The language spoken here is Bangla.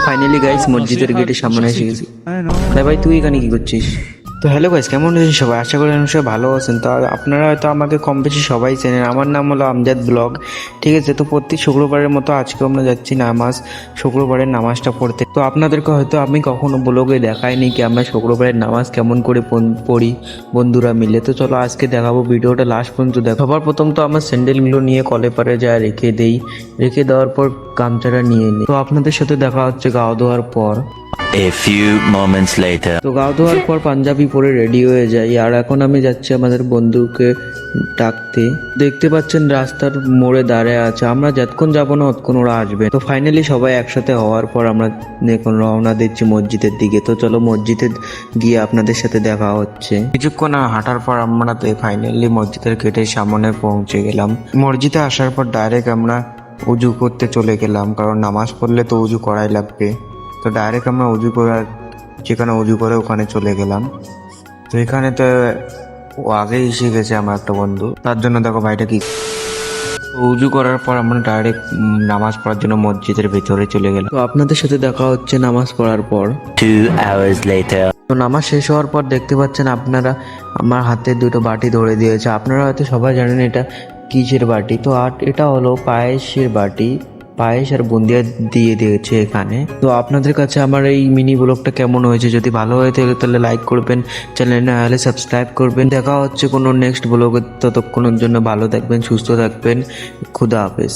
ফাইনালি গাইস মসজিদের গেটের সামনে এসে গেছি। আরে ভাই তুই এখানে কি করছিস? তো হ্যালো গাইস, কেমন আছেন সবাই? আশা করি আপনারা সবাই ভালো আছেন। তো আপনারা হয়তো আমাকে কম বেশি সবাই চেনেন। আমার নাম হলো আমজাদ ব্লগ, ঠিক আছে? তো প্রতি শুক্রবারের মতো আজকেও আমরা যাচ্ছি শুক্রবারের নামাজটা পড়তে। তো আপনাদেরকে হয়তো আমি কখনো ব্লগে দেখাইনি কি আমরা শুক্রবারের নামাজ কেমন করে পড়ি বন্ধুরা মিলে। তো চলো আজকে দেখাবো, ভিডিওটা লাস্ট পর্যন্ত দেখো। সবার প্রথম তো আমার স্যান্ডেলগুলো নিয়ে কলে পারে যা রেখে দেওয়ার পর গামছাটা নিয়ে নিই। তো আপনাদের সাথে দেখা হচ্ছে গাও ধোয়ার পর। A few moments later. তো গাও ধোয়ার পর পাঞ্জাবি পরে রেডি হয়ে যাই, আর এখন আমি যাচ্ছি আমাদের বন্ধুকে ডাকতে। দেখতে পাচ্ছেন রাস্তার মোড়ে দাঁড়িয়ে আছে, আমরা যতক্ষণ যাবো না ততক্ষণ ওরা আসবে। তো ফাইনালি সবাই একসাথে হওয়ার পর আমরা এখন রওনা দিচ্ছি মসজিদের দিকে। তো চলো মসজিদে গিয়ে আপনাদের সাথে দেখা হচ্ছে। কিছুক্ষণ হাঁটার পর আমরা ফাইনালি মসজিদের গেটের সামনে পৌঁছে গেলাম। মসজিদে আসার পর ডাইরেক্ট আমরা উজু করতে চলে গেলাম, কারণ নামাজ পড়লে তো উজু করাই লাগবে। তো ডাইরেক্ট আমরা যেখানে উজু করে ওখানে চলে গেলাম। তো এখানে তো ও আগেই এসে গেছে আমার একটা বন্ধু, তার জন্য দেখো ভাইটা কি। তো উজু করার পর আমরা ডাইরেক্ট নামাজ পড়ার জন্য মসজিদের ভেতরে চলে গেলাম। তো আপনাদের সাথে দেখা হচ্ছে নামাজ পড়ার পর। 2 hours later. তো নামাজ শেষ হওয়ার পর দেখতে পাচ্ছেন আপনারা আমার হাতে দুটো বাটি ধরে দিয়েছে। আপনারা হয়তো সবাই জানেন এটা কিসের বাটি। তো এটা হলো পায়েসের বাটি, পায়েস আর বুন্দিয়া দিয়ে দিয়েছে এখানে। তো আপনাদের কাছে আমার এই মিনি ব্লগটা কেমন হয়েছে? যদি ভালো হয়ে থাকে তাহলে লাইক করবেন, চ্যানেল না হলে সাবস্ক্রাইব করবেন। দেখা হচ্ছে কোনো নেক্সট ব্লগে, ততক্ষণের জন্য ভালো থাকবেন, সুস্থ থাকবেন। খুদা হাফেজ।